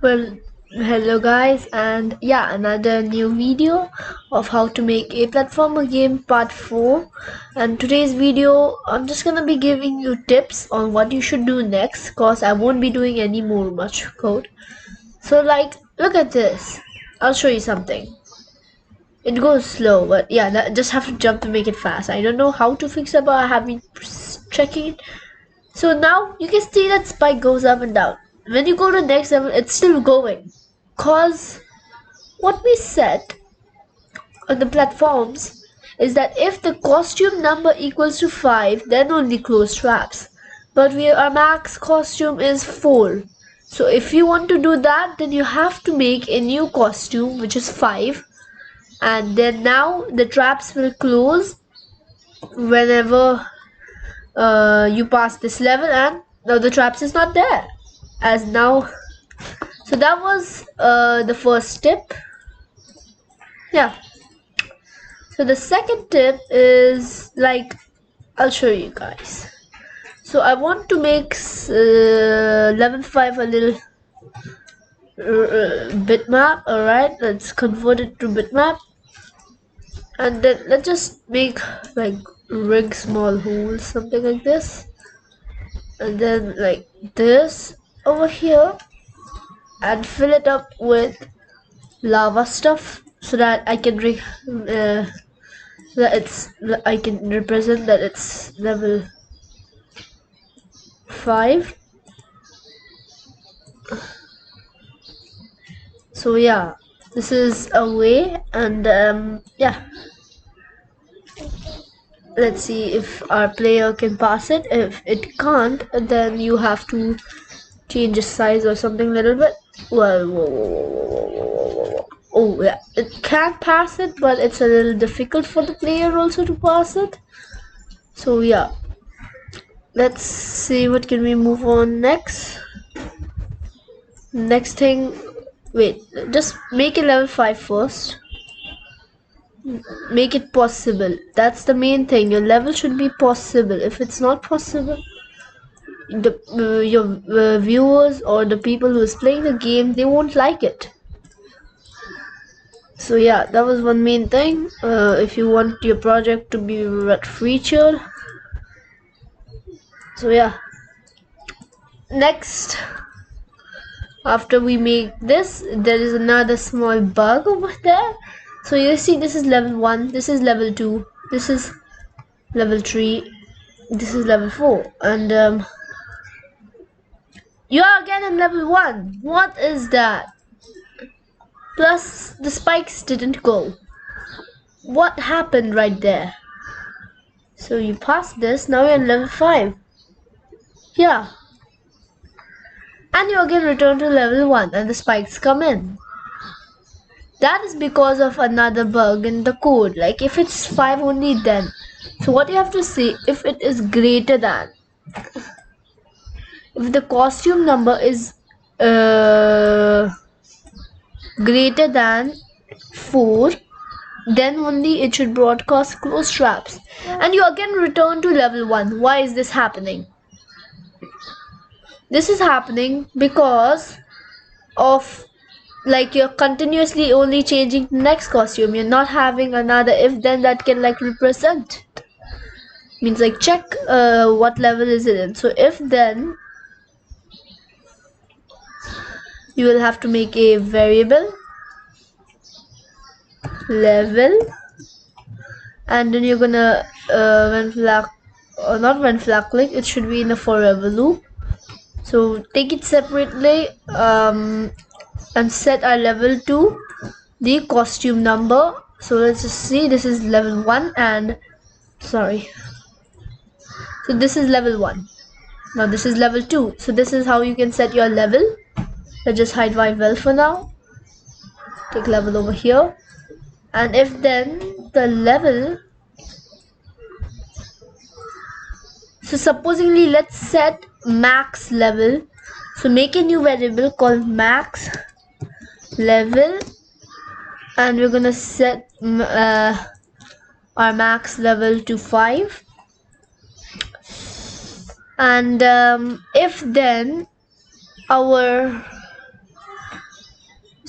Well, hello guys, and yeah, another new video of how to make a platformer game part 4. And today's video, I'm just gonna be giving you tips on what you should do next, cause I won't be doing any more much code. So look at this. I'll show you something. It goes slow, but yeah, just have to jump to make it fast. I don't know how to fix it, but I have been checking it. So now you can see that spike goes up and down. When you go to the next level, it's still going. Cause what we set on the platforms is that if the costume number equals to 5, then only close traps. But our max costume is 4. So if you want to do that, then you have to make a new costume which is 5. And then now the traps will close whenever you pass this level, and now the traps is not there as now. So that was the first tip. Yeah, so the second tip is I'll show you guys. So I want to make level 5 a little bitmap. Alright, let's convert it to bitmap, and then let's just make like rig small holes, something like this, and then like this over here, and fill it up with lava stuff so that I can I can represent that it's level 5. So yeah, this is a way, and yeah, let's see if our player can pass it. If it can't, then you have to change the size or something a little bit. Well, whoa, whoa, whoa, whoa, whoa, whoa, whoa. Oh yeah, it can pass it, but it's a little difficult for the player also to pass it. So yeah, let's see what can we move on next. Next thing, wait, just make it level 5 first. Make it possible. That's the main thing. Your level should be possible. If it's not possible, your viewers or the people who is playing the game, they won't like it. So yeah, that was one main thing. If you want your project to be featured. So yeah, next, after we make this, there is another small bug over there. So you see, this is level 1, this is level 2, this is level 3, this is level 4, and you are again in level 1. What is that? Plus the spikes didn't go. What happened right there? So you passed this, now you're in level 5. Yeah. And you again return to level 1 and the spikes come in. That is because of another bug in the code. Like if it's 5 only, then. So what you have to say, if it is greater than. If the costume number is greater than 4, then only it should broadcast close traps. And you again return to level 1. Why is this happening? This is happening because of you're continuously only changing the next costume. You're not having another if then that can represent. Means check what level is it in. So if then, you will have to make a variable level, and then you're gonna when flag, or not when flag click, it should be in a forever loop. So take it separately and set our level to the costume number. So let's just see, this is level 1 and sorry, so this is level 1. Now this is level 2. So this is how you can set your level. Let's just hide well for now. Take level over here, and if then the level, so supposedly let's set max level. So make a new variable called max level, and we're gonna set our max level to 5. And if then our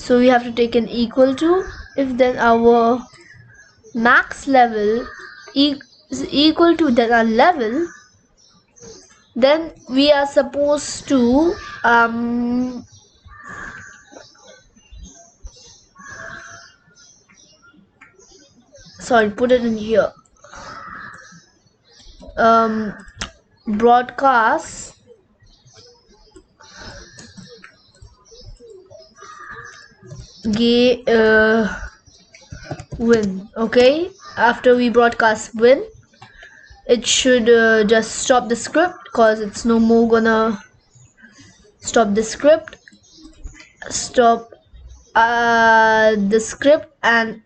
So we have to take an equal to. If then our max level is equal to that our level, then we are supposed to sorry, put it in here. Broadcast win. Okay, after we broadcast win, it should just stop the script, because it's no more gonna stop the script. Stop the script, and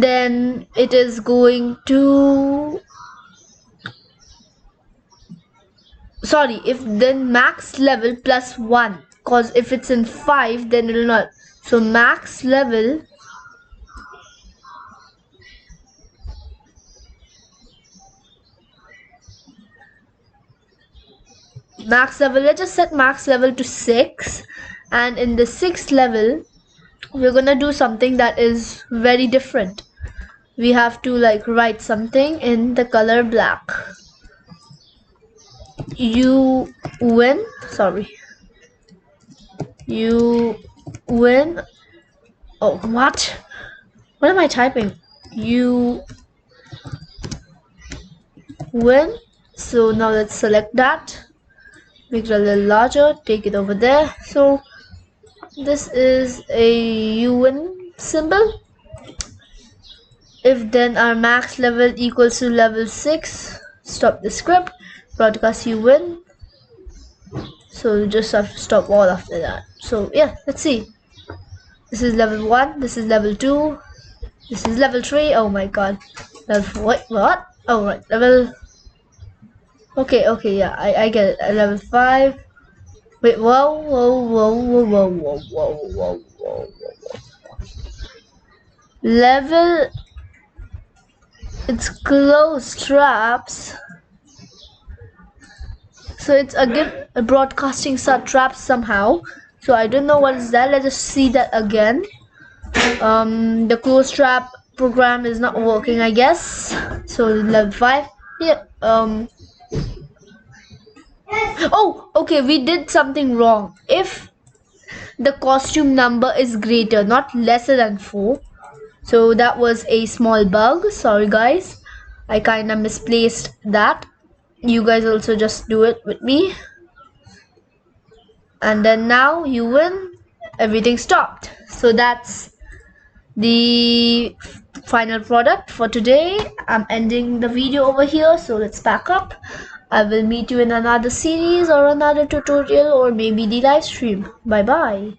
then it is going to, sorry, if then max level plus 1, because if it's in 5 then it will not. So max level let's just set max level to 6, and in the 6th level we're gonna do something that is very different. We have to like write something in the color black. You win, you win. Oh, what am I typing? You win. So now let's select that, make it a little larger, take it over there. So this is a UN symbol. If then our max level equals to level 6, stop the script, broadcast you win. So you just have to stop all after that. So yeah, let's see. This is level 1, this is level 2, this is level 3. Oh my god. Level, what? Oh right, level. Okay, yeah, I get it. Level 5. Wait, whoa. Level, it's closed traps. So it's again broadcasting traps somehow. So I don't know what is that. Let's just see that again. The closed trap program is not working, I guess. So level 5. Yeah. Oh, okay, we did something wrong. If the costume number is greater, not lesser than 4. So that was a small bug. Sorry guys, I kinda misplaced that. You guys also just do it with me. And then now you win. Everything stopped. So that's the final product for today. I'm ending the video over here, so let's pack up. I will meet you in another series or another tutorial or maybe the live stream. Bye bye.